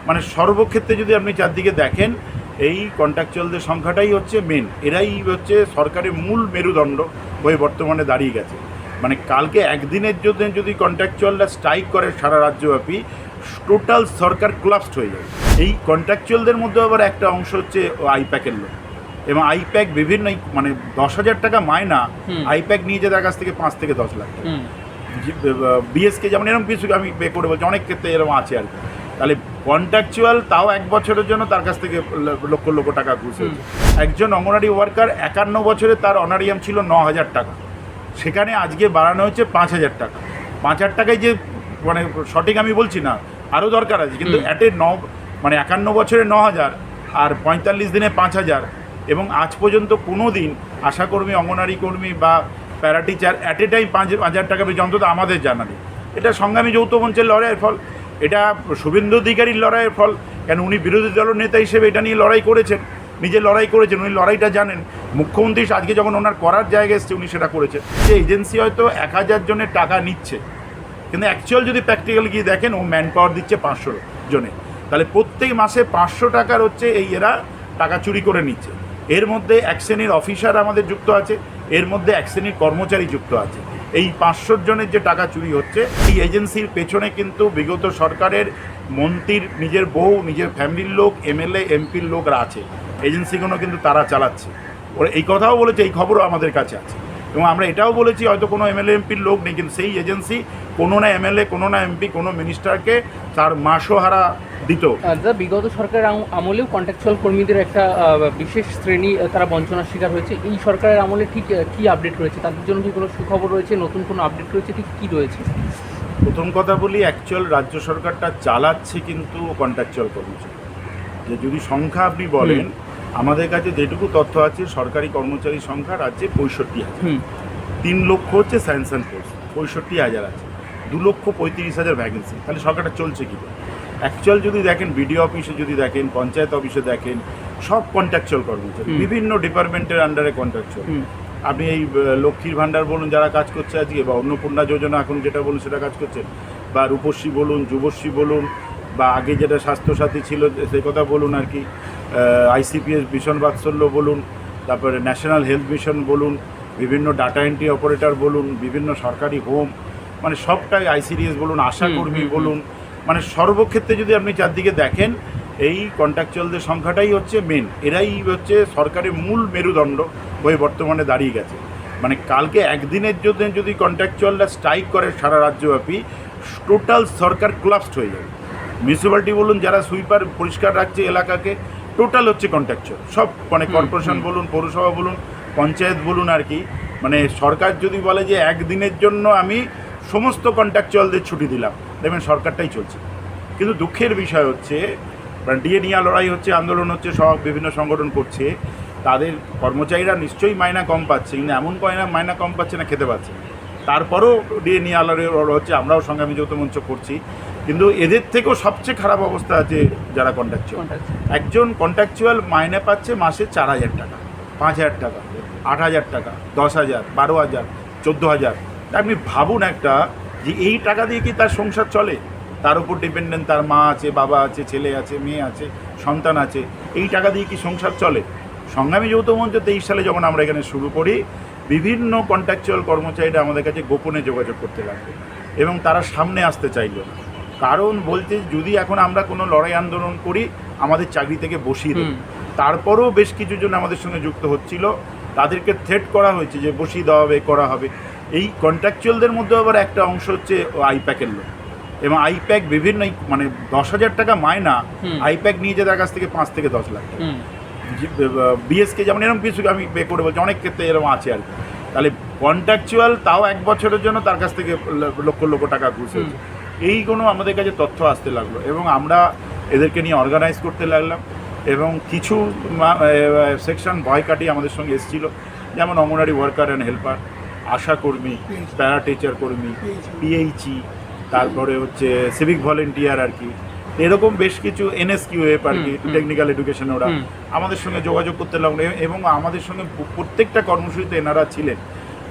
মানে সর্বক্ষেত্রে যদি আপনি চারদিকে দেখেন এই কন্ট্রাকচুয়ালদের সংখ্যাটাই হচ্ছে মেন, এরাই হচ্ছে সরকারের মূল মেরুদণ্ড হয়ে বর্তমানে দাঁড়িয়ে গেছে। মানে কালকে একদিনের জন্য যদি কন্ট্রাকচুয়ালরা স্ট্রাইক করে সারা রাজ্যব্যাপী, টোটাল সরকার কোলাপসড হয়ে যাবে। এই কন্ট্রাকচুয়ালদের মধ্যে আবার একটা অংশ হচ্ছে আইপ্যাকের লোক, এবং আইপ্যাক বিভিন্ন মানে 10,000 টাকা মায়না আইপ্যাক নিয়ে যায় তার কাছ থেকে 5 থেকে 10 লাখ টাকা। বিএসকে যেমন এরকম কিছু আমি পে করে বলছি, অনেক ক্ষেত্রে এরকম আছে আর কি। তাহলে কন্ট্রাকচুয়াল তাও 1 বছরের জন্য তার কাছ থেকে লক্ষ লক্ষ টাকা ঘুষ হয়েছে। একজন অঙ্গনারী ওয়ার্কার 51 বছরে তার অনারিয়াম ছিল 9,000 টাকা, সেখানে আজকে বাড়ানো হচ্ছে 5,000 টাকা। 5,000 টাকায় যে মানে সঠিক আমি বলছি না, আরও দরকার আছে, কিন্তু মানে 51 বছরে 9,000 আর 45 দিনে 5,000, এবং আজ পর্যন্ত কোনো দিন আশাকর্মী, অঙ্গনারী কর্মী বা প্যারাটিচার অ্যাট এ টাইম 5,000 টাকা পেয়েছে অন্তত আমাদের জানা নেই। এটা সংগ্রামী যৌথ মঞ্চের লড়াইয়ের ফল, এটা শুভেন্দু অধিকারীর লড়াইয়ের ফল। কেন উনি বিরোধী দলের নেতা হিসেবে এটা নিয়ে লড়াই করেছেন, নিজে লড়াই করেছেন, উনি লড়াইটা জানেন। মুখ্যমন্ত্রী আজকে যখন ওনার করার জায়গায় এসছে উনি সেটা করেছেন। যে এজেন্সি হয়তো 1,000 জনের টাকা নিচ্ছে, কিন্তু অ্যাকচুয়াল যদি প্র্যাকটিক্যাল গিয়ে দেখেন ও ম্যান পাওয়ার দিচ্ছে 500 জনে। তাহলে প্রত্যেক মাসে 500 টাকার হচ্ছে এই এরা টাকা চুরি করে নিচ্ছে। এর মধ্যে এক শ্রেণীর অফিসার আমাদের যুক্ত আছে, এর মধ্যে এক শ্রেণীর কর্মচারী যুক্ত আছে। এই 500 জনের যে টাকা চুরি হচ্ছে, এই এজেন্সির পেছনে কিন্তু বিগত সরকারের মন্ত্রীর নিজের বউ, নিজের ফ্যামিলির লোক, এমএলএ এমপির লোকরা আছে। এজেন্সিগুলো কিন্তু তারা চালাচ্ছে। ওরা এই কথাও বলেছে, এই খবরও আমাদের কাছে আছে, এবং আমরা এটাও বলেছি হয়তো কোনো এমএলএ এমপির লোক নেই, কিন্তু সেই এজেন্সি কোনো না এমএলএ, কোনো না এমপি, কোনো মিনিস্টারকে তার মাসোহারা দিত। বিগত সরকারের আমলেও কন্ট্রাকচুয়াল কর্মীদের একটা বিশেষ শ্রেণী তারা বঞ্চনার শিকার হয়েছে। এই সরকারের আমলে ঠিক কি আপডেট রয়েছে? তাদের জন্য কি কোনো সুখবর রয়েছে, নতুন কোনো আপডেট রয়েছে, ঠিক কী রয়েছে? প্রথম কথা বলি, অ্যাকচুয়াল রাজ্য সরকারটা চালাচ্ছে কিন্তু কন্ট্রাকচুয়াল কর্মচারী। যে যদি সংখ্যা আপনি বলেন, আমাদের কাছে যেটুকু তথ্য আছে, সরকারি কর্মচারী সংখ্যা রাজ্যে 65,000। 3 লক্ষ হচ্ছে স্যাংশন পোস্ট, 65,000 আছে, 2,35,000 ভ্যাকেন্সি। তাহলে সরকারটা চলছে কী করে? অ্যাকচুয়াল যদি দেখেন, বিডিও অফিসে যদি দেখেন, পঞ্চায়েত অফিসে দেখেন, সব কন্ট্রাকচুয়াল কর্মচারী, বিভিন্ন ডিপার্টমেন্টের আন্ডারে কন্ট্রাকচুয়াল। আপনি এই লক্ষ্মীর ভাণ্ডার বলুন যারা কাজ করছে আজকে, বা অন্নপূর্ণা যোজনা এখন যেটা বলুন সেটা কাজ করছে, বা রূপশ্রী বলুন, যুবশ্রী বলুন, বা আগে যেটা স্বাস্থ্যসাথী ছিল সে কথা বলুন আর কি, আইসিপিএস মিশন বাৎসল্য বলুন, তারপরে ন্যাশনাল হেলথ মিশন বলুন, বিভিন্ন ডাটা এন্ট্রি অপারেটর বলুন, বিভিন্ন সরকারি হোম, মানে সবটাই আইসিডিএস বলুন, আশাকর্মী বলুন, মানে সর্বক্ষেত্রে যদি আপনি চারদিকে দেখেন এই কন্ট্রাকচুয়ালদের সংখ্যাটাই হচ্ছে মেন, এরাই হচ্ছে সরকারের মূল মেরুদণ্ড হয়ে বর্তমানে দাঁড়িয়ে গেছে। মানে কালকে একদিনের জন্য যদি কন্ট্রাকচুয়ালরা স্ট্রাইক করে সারা রাজ্যব্যাপী, টোটাল সরকার কোলাপসড হয়ে যাবে। মিউনিসিপ্যালিটি বলুন, যারা সুইপার পরিষ্কার রাখছে এলাকাকে, টোটাল হচ্ছে কন্ট্রাকচুয়াল সব, মানে কর্পোরেশন বলুন, পৌরসভা বলুন, পঞ্চায়েত বলুন আর কি। মানে সরকার যদি বলে যে একদিনের জন্য আমি সমস্ত কন্ট্রাকচুয়ালদের ছুটি দিলাম, দেখবেন সরকারটাই চলছে। কিন্তু দুঃখের বিষয় হচ্ছে, ডিএ নিয়ে লড়াই হচ্ছে, আন্দোলন হচ্ছে, সব বিভিন্ন সংগঠন করছে, তাদের কর্মচারীরা নিশ্চয়ই মাইনা কম পাচ্ছে, কিন্তু এমন মাইনা কম পাচ্ছে না, খেতে পাচ্ছে। তারপরেও ডিএ নিয়ে লড়াই হচ্ছে, আমরাও সংগ্রামী যৌথ মঞ্চ করছি। কিন্তু এদের থেকেও সবচেয়ে খারাপ অবস্থা আছে যারা কন্ট্রাকচুয়াল। একজন কন্ট্রাকচুয়াল মাইনে পাচ্ছে মাসে 4,000 টাকা, 5,000 টাকা, 8,000 টাকা, 10,000, 12,000, 14,000। তা আপনি ভাবুন একটা, যে এই টাকা দিয়ে কি তার সংসার চলে? তার উপর ডিপেন্ডেন্ট তার মা আছে, বাবা আছে, ছেলে আছে, মেয়ে আছে, সন্তান আছে। এই টাকা দিয়ে কি সংসার চলে? সংগ্রামী যৌথ মঞ্চ 23 সালে যখন আমরা এখানে শুরু করি, বিভিন্ন কন্ট্রাকচুয়াল কর্মচারীরা আমাদের কাছে গোপনে যোগাযোগ করতে লাগবে, এবং তারা সামনে আসতে চাইল না। কারণ বলতে, যদি এখন আমরা কোনো লড়াই আন্দোলন করি, আমাদের চাকরি থেকে বসিয়ে দেবে। তারপরেও বেশ কিছু জন আমাদের সঙ্গে যুক্ত হচ্ছিল, তাদেরকে থ্রেট করা হয়েছে যে বসিয়ে দেওয়া হবে, করা হবে। এই কন্ট্রাকচুয়ালদের মধ্যে আবার একটা অংশ হচ্ছে আইপ্যাকের লোক, এবং আইপ্যাক বিভিন্ন মানে 10,000 টাকা মায়না আইপ্যাক নিয়ে যায় তার কাছ থেকে 5 থেকে 10 লাখ টাকা। বিএসকে যেমন এরকম কিছু আমি পে করে বলছি, অনেক ক্ষেত্রে এরকম আছে আর কি। তাহলে কন্ট্রাকচুয়াল তাও 1 বছরের জন্য তার কাছ থেকে লক্ষ লক্ষ টাকা ঘুষ হয়েছে। এইগুলো আমাদের কাছে তথ্য আসতে লাগলো, এবং আমরা এদেরকে নিয়ে অর্গানাইজ করতে লাগলাম, এবং কিছু সেকশন ভয় কাটিয়ে আমাদের সঙ্গে এসেছিলো, যেমন অঙ্গনারী ওয়ার্কার অ্যান্ড হেল্পার, আশাকর্মী, প্যারাটিচার কর্মী, পিএইচই, তারপরে হচ্ছে সিভিক ভলেন্টিয়ার আর কি, এরকম বেশ কিছু এনএসকিউএফ আর কি, টেকনিক্যাল এডুকেশন, ওরা আমাদের সঙ্গে যোগাযোগ করতে লাগলো, এবং আমাদের সঙ্গে প্রত্যেকটা কর্মসূচিতে এনারা ছিলেন।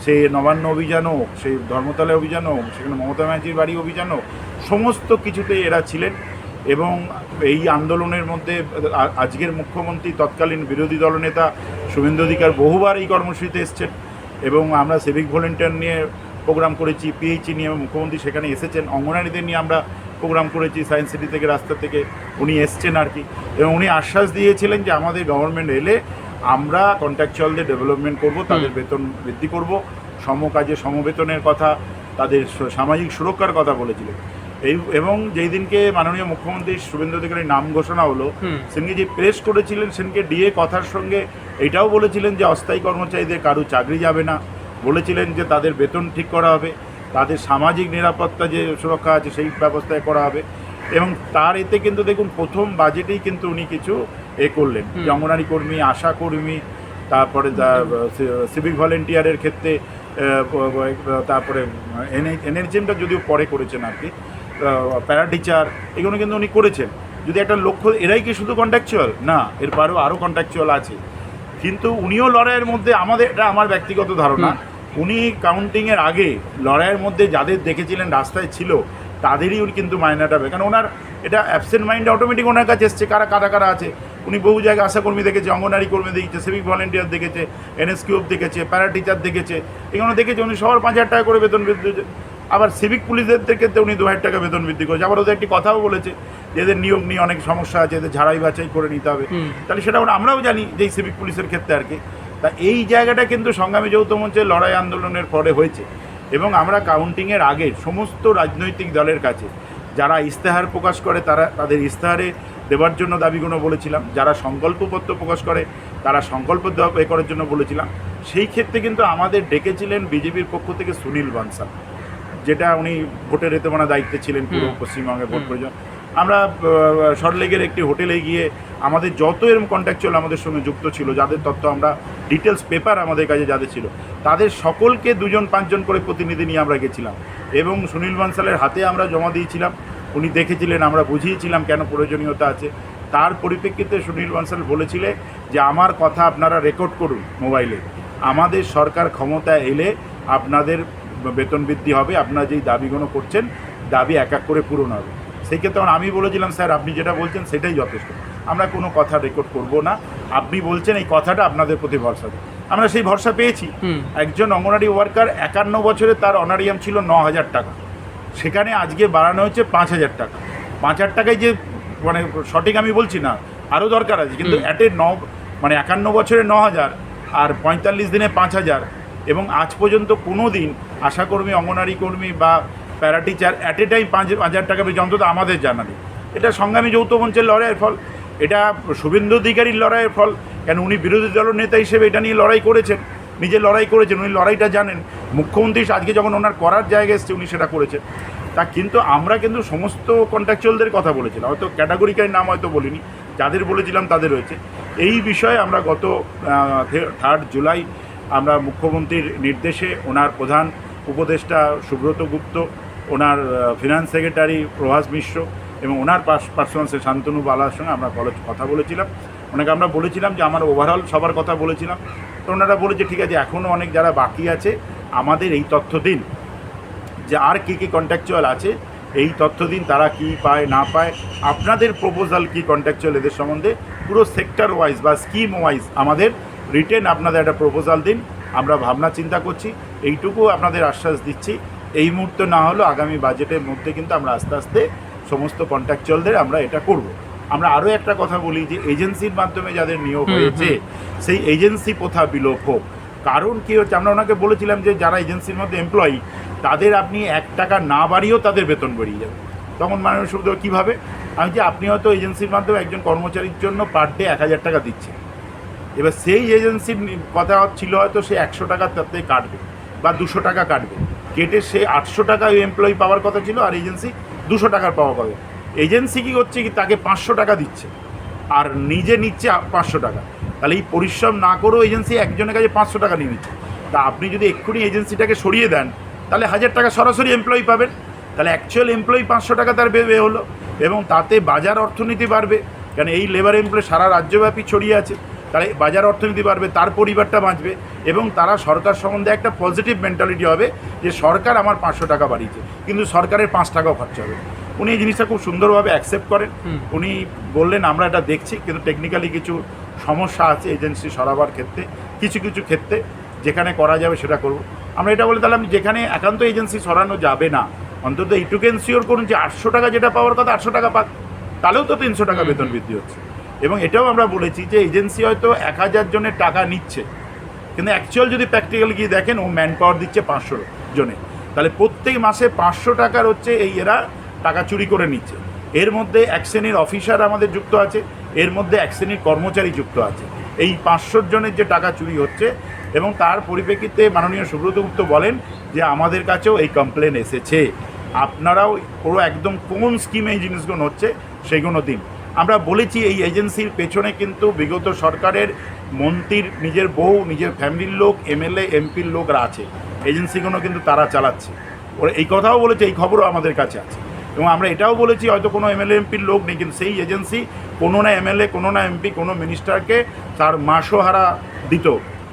সেই নবান্ন অভিযান হোক, সেই ধর্মতলা অভিযান হোক, সেখানে মমতা ব্যানার্জির বাড়ি অভিযান হোক, সমস্ত কিছুতে এরা ছিলেন। এবং এই আন্দোলনের মধ্যে আজকের মুখ্যমন্ত্রী তৎকালীন বিরোধী দলনেতা শুভেন্দু অধিকার বহুবার এই কর্মসূচিতে এসছেন এবং আমরা সিভিক ভলেন্টিয়ার নিয়ে প্রোগ্রাম করেছি, পিএইচি নিয়ে মুখ্যমন্ত্রী সেখানে এসেছেন, অঙ্গনারীদের নিয়ে আমরা প্রোগ্রাম করেছি, সায়েন্স সিটি থেকে রাস্তা থেকে উনি এসছেন আর কি। এবং উনি আশ্বাস দিয়েছিলেন যে আমাদের গভর্নমেন্ট এলে আমরা কন্ট্রাকচুয়ালদের ডেভেলপমেন্ট করব, তাদের বেতন বৃদ্ধি করব, সমকাজে সমবেতনের কথা, তাদের সামাজিক সুরক্ষার কথা বলেছিলেন। এবং যেই দিনকে মাননীয় মুখ্যমন্ত্রী শুভেন্দু অধিকারীর নাম ঘোষণা হলো, সেদিনকে যে প্রেস করেছিলেন সেদিনকে ডিএ কথার সঙ্গে এটাও বলেছিলেন যে অস্থায়ী কর্মচারীদের কারো চাকরি যাবে না, বলেছিলেন যে তাদের বেতন ঠিক করা হবে, তাদের সামাজিক নিরাপত্তা যে সুরক্ষা আছে সেই ব্যবস্থায় করা হবে। এবং তার এতে কিন্তু দেখুন প্রথম বাজেটেই কিন্তু উনি কিছু করলেন, যে অঙ্গনারী কর্মী, আশা কর্মী, তারপরে সিভিক ভলেন্টিয়ারের ক্ষেত্রে, তারপরে এনএইচএমটা যদিও পরে করেছেন আর কি, প্যারা টিচার, এগুলো কিন্তু উনি করেছেন। যদি একটা লক্ষ্য, এরাই কি শুধু কন্ট্রাকচুয়াল না, এর পরেও আরও কন্ট্রাকচুয়াল আছে, কিন্তু উনিও লড়াইয়ের মধ্যে, আমাদের এটা আমার ব্যক্তিগত ধারণা, উনি কাউন্টিংয়ের আগে লড়াইয়ের মধ্যে যাদের দেখেছিলেন রাস্তায় ছিল তাদেরই উনি কিন্তু মাইনাটা হবে, কারণ ওনার এটা অ্যাবসেন্ট মাইন্ড অটোমেটিক ওনার কাছে এসছে কারা আছে। উনি বহু জায়গায় আশাকর্মী দেখেছে, অঙ্গনারী কর্মী দেখেছে, সিভিক ভলেন্টিয়ার দেখেছে, এনএসকিউব দেখেছে, প্যারা টিচার দেখেছে, এগুলো দেখেছে। উনি সবার 5,000 টাকা করে বেতন বৃদ্ধি, আবার সিভিক পুলিশদের ক্ষেত্রে উনি 2,000 টাকা বেতন বৃদ্ধি করেছে। আবার ওদের একটি কথাও বলেছে যে এদের নিয়োগ নিয়ে অনেক সমস্যা আছে, এদের ঝাড়াই বাছাই করে নিতে হবে। তাহলে সেটা আমরাও জানি যে এই সিভিক পুলিশের ক্ষেত্রে আর কি। তা এই জায়গাটা কিন্তু সংগ্রামী যৌথ মঞ্চের লড়াই আন্দোলনের পরে হয়েছে। এবং আমরা কাউন্টিংয়ের আগে সমস্ত রাজনৈতিক দলের কাছে যারা ইস্তেহার প্রকাশ করে তাদের ইস্তেহারে দেওয়ার জন্য দাবিগুলো বলেছিলাম, যারা সংকল্পপত্র প্রকাশ করে তারা সংকল্প করার জন্য বলেছিলাম। সেই ক্ষেত্রে কিন্তু আমাদের ডেকেছিলেন বিজেপির পক্ষ থেকে সুনীল বানসাল, যেটা উনি ভোটের দায়িত্বে ছিলেন পুরো পশ্চিমবঙ্গে ভোট পর্যন্ত। আমরা সল্টলেকের একটি হোটেলে গিয়ে আমাদের যত এরকম কন্ট্রাকচুয়াল আমাদের সঙ্গে যুক্ত ছিল, যাদের তথ্য আমরা ডিটেলস পেপার আমাদের কাছে যাদের ছিল, তাদের সকলকে 2-5 করে প্রতিনিধি নিয়ে আমরা গেছিলাম এবং সুনীল বানসালের হাতে আমরা জমা দিয়েছিলাম। উনি দেখেছিলেন, আমরা বুঝিয়েছিলাম কেন প্রয়োজনীয়তা আছে। তার পরিপ্রেক্ষিতে সুনীল বানসাল বলেছিলেন যে আমার কথা আপনারা রেকর্ড করুন মোবাইলে, আমাদের সরকার ক্ষমতা এলে আপনাদের বেতন বৃদ্ধি হবে, আপনারা যেই দাবিগুলো করছেন দাবি এক এক করে পূরণ হবে। সেই ক্ষেত্রে আমি বলেছিলাম স্যার আপনি যেটা বলছেন সেটাই যথেষ্ট, আমরা কোনো কথা রেকর্ড করব না, আপনি বলছেন এই কথাটা আপনাদের প্রতি ভরসা দিই। আমরা সেই ভরসা পেয়েছি। একজন অঙ্গনারী ওয়ার্কার 51 বছরে তার অনারিয়াম ছিল 9,000 টাকা, সেখানে আজকে বাড়ানো হচ্ছে 5,000 টাকা। 5,000 টাকায় যে সঠিক আমি বলছি না, আরও দরকার আছে, কিন্তু 51 বছরে 9,000 আর 45 দিনে 5,000। এবং আজ পর্যন্ত কোনো দিন আশাকর্মী, অঙ্গনারী কর্মী বা para teacher at a time 5,000 টাকা পেয়েছে অন্তত আমাদের জানা নেই। এটা সংগ্রামী যৌথ মঞ্চের লড়াইয়ের ফল, এটা শুভেন্দু অধিকারীর লড়াইয়ের ফল। কেন উনি বিরোধী দলের নেতা হিসেবে এটা নিয়ে লড়াই করেছেন, নিজে লড়াই করেছেন, উনি লড়াইটা জানেন। মুখ্যমন্ত্রী আজকে যখন ওনার করার জায়গায় এসছে উনি সেটা করেছেন। তা কিন্তু আমরা কিন্তু সমস্ত কন্ট্রাকচুয়ালদের কথা বলেছিলাম, হয়তো ক্যাটাগরিকার নাম হয়তো বলিনি, যাদের বলেছিলাম তাদের রয়েছে। এই বিষয়ে আমরা গত 3 জুলাই আমরা মুখ্যমন্ত্রীর নির্দেশে ওনার প্রধান উপদেষ্টা সুব্রত গুপ্ত, ওনার ফিনান্স সেক্রেটারি প্রভাস মিশ্র এবং ওনার পার্সোনাল শান্তনু বালার সঙ্গে আমরা কথা বলেছিলাম। ওনাকে আমরা বলেছিলাম যে আমার ওভারঅল সবার কথা বলেছিলাম। তো ওনারা বলেছে ঠিক আছে, এখনও অনেক যারা বাকি আছে আমাদের এই তথ্য দিন যে আর কী কী কন্ট্রাকচুয়াল আছে, এই তথ্য দিন তারা কি পায় না পায়, আপনাদের প্রপোজাল কি কন্ট্রাকচুয়াল এদের সম্বন্ধে পুরো সেক্টর ওয়াইজ বা স্কিম ওয়াইজ আমাদের রিটেন আপনাদের একটা প্রপোজাল দিন, আমরা ভাবনা চিন্তা করছি। এইটুকু আপনাদের আশ্বাস দিচ্ছি। এই মুহূর্তে না হলেও আগামী বাজেটের মধ্যে কিন্তু আমরা আস্তে আস্তে সমস্ত কন্ট্রাকচুয়ালদের আমরা এটা করব। আমরা আরও একটা কথা বলি যে এজেন্সির মাধ্যমে যাদের নিয়োগ হয়েছে সেই এজেন্সি প্রথা বিলোপ হোক। কারণ কী হচ্ছে, আমরা ওনাকে বলেছিলাম যে যারা এজেন্সির মধ্যে এমপ্লয়ি তাদের আপনি 1 টাকা না বাড়িয়েও তাদের বেতন বেরিয়ে যাবে। তখন মানুষ শুধু কীভাবে, আমি যে আপনি হয়তো এজেন্সির মাধ্যমে একজন কর্মচারীর জন্য পার ডে 1,000 টাকা দিচ্ছেন, এবার সেই এজেন্সির কথা ছিল হয়তো সে 100 টাকা তাতে কাটবে বা 200 টাকা কাটবে, কেটে সে 800 টাকা ওই এমপ্লয়ি পাওয়ার কথা ছিল আর এজেন্সি 200 টাকার পাওয়া কথা। এজেন্সি কী করছে কি তাকে 500 টাকা দিচ্ছে আর নিজে নিচ্ছে 500 টাকা। তাহলে এই পরিশ্রম না করেও এজেন্সি একজনের কাছে 500 টাকা নিয়ে নিচ্ছে। তা আপনি যদি এক্ষুনি এজেন্সিটাকে সরিয়ে দেন তাহলে 1,000 টাকা সরাসরি এমপ্লয়ি পাবেন। তাহলে অ্যাকচুয়াল এমপ্লয়ি 500 টাকা তার বে হলো এবং তাতে বাজার অর্থনীতি বাড়বে। কারণ এই লেবার এমপ্লয়ি সারা রাজ্যব্যাপী ছড়িয়ে আছে, তাহলে বাজার অর্থনীতি বাড়বে, তার পরিবারটা বাঁচবে এবং তারা সরকার সম্বন্ধে একটা পজিটিভ মেন্টালিটি হবে যে সরকার আমার 500 টাকা বাড়িয়েছে, কিন্তু সরকারের 5 টাকাও খরচা হবে। উনি এই জিনিসটা খুব সুন্দরভাবে অ্যাকসেপ্ট করেন। উনি বললেন আমরা এটা দেখছি, কিন্তু টেকনিক্যালি কিছু সমস্যা আছে এজেন্সি সরাবার ক্ষেত্রে, কিছু কিছু ক্ষেত্রে যেখানে করা যাবে সেটা করব। আমরা এটা বলে তাহলে আমি যেখানে একান্ত এজেন্সি সরানো যাবে না, অন্তত এইটুকু এনশিওর করুন যে 800 টাকা যেটা পাওয়ার কথা 800 টাকা পাক, তাহলেও তো 300 টাকা বেতন বৃদ্ধি হচ্ছে। এবং এটাও আমরা বলেছি যে এজেন্সি হয়তো 1000 জনের টাকা নিচ্ছে, কিন্তু অ্যাকচুয়াল যদি প্র্যাকটিক্যালি গিয়ে দেখেন ও ম্যান পাওয়ার দিচ্ছে 500 জনে, তাহলে প্রত্যেক মাসে 500 টাকার হচ্ছে এই এরা টাকা চুরি করে নিচ্ছে। এর মধ্যে এক শ্রেণীর অফিসার আমাদের যুক্ত আছে, এর মধ্যে এক শ্রেণীর কর্মচারী যুক্ত আছে। এই 500 জনের যে টাকা চুরি হচ্ছে, এবং তার পরিপ্রেক্ষিতে মাননীয় সুব্রত গুপ্ত বলেন যে আমাদের কাছেও এই কমপ্লেন এসেছে, আপনারাও পুরো একদম কোন স্কিমে এই জিনিসগুলো হচ্ছে সেইগুলো দিন। আমরা বলেছি এই এজেন্সির পেছনে কিন্তু বিগত সরকারের মন্ত্রীর নিজের বউ, নিজের ফ্যামিলির লোক, এমএলএ এমপির লোকরা আছে, এজেন্সিগুলো কিন্তু তারা চালাচ্ছে। ওরা এই কথাও বলেছে, এই খবরও আমাদের কাছে আছে। এবং আমরা এটাও বলেছি হয়তো কোনো এমএলএ এমপির লোক নেই, কিন্তু সেই এজেন্সি কোনো না এমএলএ, কোনো না এমপি, কোনো মিনিস্টারকে তার মাসোহারা দিত,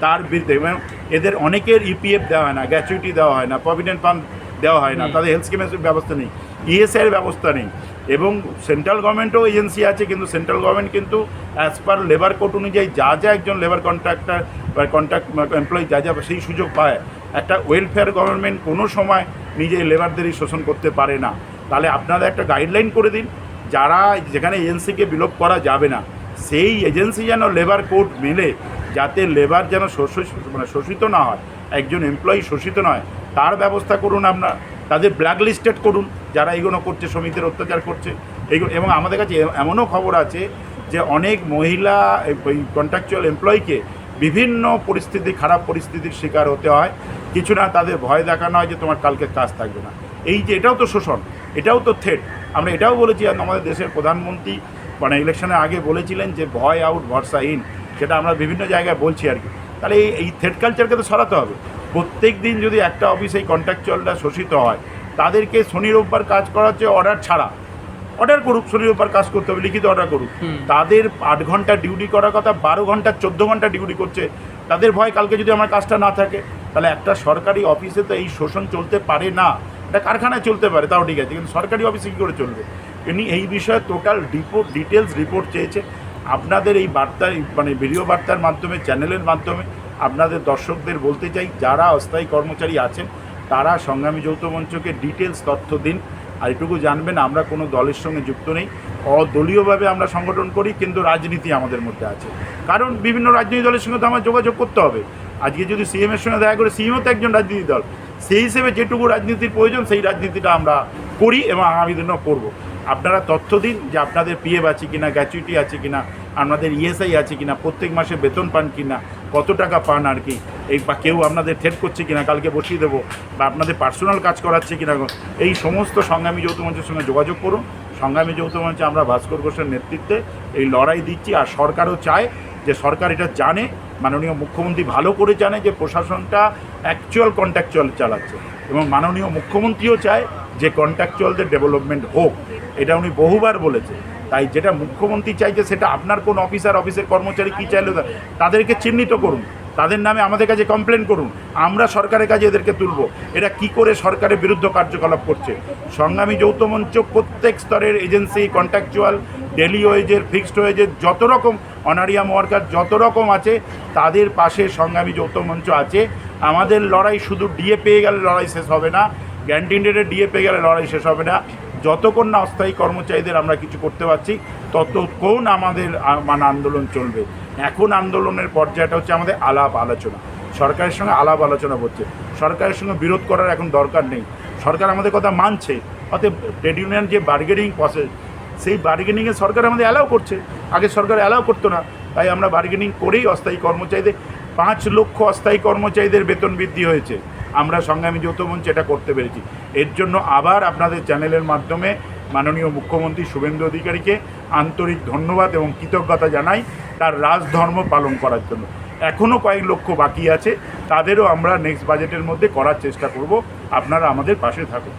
তার বিরুদ্ধে। এবং এদের অনেকের ইপিএফ দেওয়া হয় না, গ্র্যাচুইটি দেওয়া হয় না, প্রভিডেন্ট ফান্ড দেওয়া হয় না, তাদের হেলথ স্কিমের ব্যবস্থা নেই, ইএসআইয়ের ব্যবস্থা নেই। এবং সেন্ট্রাল গভর্নমেন্টও এজেন্সি আছে, কিন্তু সেন্ট্রাল গভর্নমেন্ট কিন্তু অ্যাজ পার লেবার কোড অনুযায়ী যা যা একজন লেবার কন্ট্রাক্টর বা কন্ট্রাক্ট এমপ্লয়ি যা যা সেই সুযোগ পায়, একটা ওয়েলফেয়ার গভর্নমেন্ট কোনো সময় নিজে লেবারদেরই শোষণ করতে পারে না। তাহলে আপনারা একটা গাইডলাইন করে দিন, যারা যেখানে এজেন্সিকে বিলোপ করা যাবে না, সেই এজেন্সি যেন লেবার কোড মেলে, যাতে লেবার যেন শোষিত না হয়, একজন এমপ্লয়ি শোষিত নয়, তার ব্যবস্থা করুন। আপনার তাদের ব্ল্যাক লিস্টেড করুন যারা এইগুলো করছে, শ্রমিকদের অত্যাচার করছে এইগুলো। এবং আমাদের কাছে এমনও খবর আছে যে অনেক মহিলা ওই কন্ট্রাকচুয়াল এমপ্লয়িকে বিভিন্ন পরিস্থিতি, খারাপ পরিস্থিতির শিকার হতে হয়, কিছু না তাদের ভয় দেখানো হয় যে তোমার কালকে কাজ থাকবে না। এই যে এটাও তো শোষণ, এটাও তো থ্রেট। আমরা এটাও বলেছি, আমাদের দেশের প্রধানমন্ত্রী মানে ইলেকশনের আগে বলেছিলেন যে ভয় আউট ভরসা ইন, সেটা আমরা বিভিন্ন জায়গায় বলছি আর কি। তাহলে এই থ্রেট কালচারকে তো সরাতে হবে। প্রত্যেক দিন যদি একটা অফিসে এই কন্ট্রাকচুয়ালরা শোষিত হয়, তাদেরকে শনি রোববার কাজ করাচ্ছে অর্ডার ছাড়া, অর্ডার করুক, শনি রোববার কাজ করতে হবে, লিখিত অর্ডার করুক। তাদের 8 ঘন্টা ডিউটি করার কথা 12 ঘন্টা 14 ঘন্টা ডিউটি করছে, তাদের ভয় কালকে যদি আমার কাজটা না থাকে। তাহলে একটা সরকারি অফিসে তো এই শোষণ চলতে পারে না। এটা কারখানায় চলতে পারে, তাও ঠিক আছে, কিন্তু সরকারি অফিসে কী করে চলবে? এমনি এই বিষয়ে টোটাল ডিটেলস রিপোর্ট চেয়েছে। আপনাদের এই বার্তা, মানে ভিডিও বার্তার মাধ্যমে, চ্যানেলের মাধ্যমে আপনাদের দর্শকদের বলতে চাই, যারা অস্থায়ী কর্মচারী আছেন তারা সংগ্রামী যৌথ মঞ্চকে ডিটেলস তথ্য দিন। আর এটুকু জানবেন, আমরা কোনো দলের সঙ্গে যুক্ত নেই, অদলীয়ভাবে আমরা সংগঠন করি, কিন্তু রাজনীতি আমাদের মধ্যে আছে। কারণ বিভিন্ন রাজনৈতিক দলের সঙ্গে তো আমার যোগাযোগ করতে হবে। আজকে যদি সিএমের সঙ্গে দেখা করে, সিএমও তো একজন রাজনীতি দল, সেই হিসেবে যেটুকু রাজনীতির প্রয়োজন সেই রাজনীতিটা আমরা করি এবং আগামী দিনেও করব। আপনারা তথ্য দিন যে আপনাদের পিএফ আছে কিনা, গ্র্যাচুইটি আছে কিনা, আপনাদের ইএসআই আছে কিনা, প্রত্যেক মাসে বেতন পান কিনা, কত টাকা পান আর কি, এই বা কেউ আপনাদের থ্রেট করছে কিনা কালকে বসিয়ে দেবো, বা আপনাদের পার্সোনাল কাজ করাচ্ছে কিনা, এই সমস্ত সংগ্রামী যৌথ মঞ্চের সঙ্গে যোগাযোগ করুন। সংগ্রামী যৌথ মঞ্চে আমরা ভাস্কর ঘোষের নেতৃত্বে এই লড়াই দিচ্ছি। আর সরকারও চায় যে, সরকার এটা জানে, মাননীয় মুখ্যমন্ত্রী ভালো করে জানে যে প্রশাসনটা অ্যাকচুয়াল কন্ট্রাকচুয়াল চালাচ্ছে, এবং মাননীয় মুখ্যমন্ত্রীও চায় যে কন্ট্রাকচুয়ালদের ডেভেলপমেন্ট হোক, এটা উনি বহুবার বলেছে। তাই যেটা মুখ্যমন্ত্রী চাইছে সেটা আপনার কোন অফিসের কর্মচারী কী চাইলে তাদেরকে চিহ্নিত করুন, তাদের নামে আমাদের কাছে কমপ্লেন করুন, আমরা সরকারের কাছে এদেরকে তুলব এটা কি করে সরকারের বিরুদ্ধে কার্যকলাপ করছে। সংগ্রামী যৌথ মঞ্চ প্রত্যেক স্তরের এজেন্সি, কন্ট্রাকচুয়াল, ডেলি ওয়েজের, ফিক্সড ওয়েজের, যত রকম অনারিয়াম ওয়ার্কার যত রকম আছে, তাদের পাশে সংগ্রামী যৌথ মঞ্চ আছে। আমাদের লড়াই শুধু ডিএ পেয়ে গেলে লড়াই শেষ হবে না, ক্যান্টিনের ডিএ পেয়ে গেলে লড়াই শেষ হবে না। যতক্ষণ না অস্থায়ী কর্মচারীদের আমরা কিছু করতে পারছি, ততক্ষণ আমাদের মানে আন্দোলন চলবে। এখন আন্দোলনের পর্যায়টা হচ্ছে আমাদের আলাপ আলোচনা, সরকারের সঙ্গে আলাপ আলোচনা হচ্ছে। সরকারের সঙ্গে বিরোধ করার এখন দরকার নেই, সরকার আমাদের কথা মানছে। অতএব ট্রেড ইউনিয়ন যে বার্গেনিং প্রসেস, সেই বার্গেনিংয়ে সরকার আমাদের অ্যালাউ করছে, আগে সরকার অ্যালাউ করতো না। তাই আমরা বার্গেনিং করেই অস্থায়ী কর্মচারীদের 5 লক্ষ অস্থায়ী কর্মচারীদের বেতন বৃদ্ধি হয়েছে। আমরা সংগ্রামী যৌথ মঞ্চ এটা করতে পেরেছি। এর জন্য আবার আপনাদের চ্যানেলের মাধ্যমে মাননীয় মুখ্যমন্ত্রী শুভেন্দু অধিকারীকে আন্তরিক ধন্যবাদ এবং কৃতজ্ঞতা জানাই তার রাজধর্ম পালন করার জন্য। এখনও কয়েক লক্ষ বাকি আছে, তাদেরও আমরা নেক্সট বাজেটের মধ্যে করার চেষ্টা করব। আপনারা আমাদের পাশে থাকুন।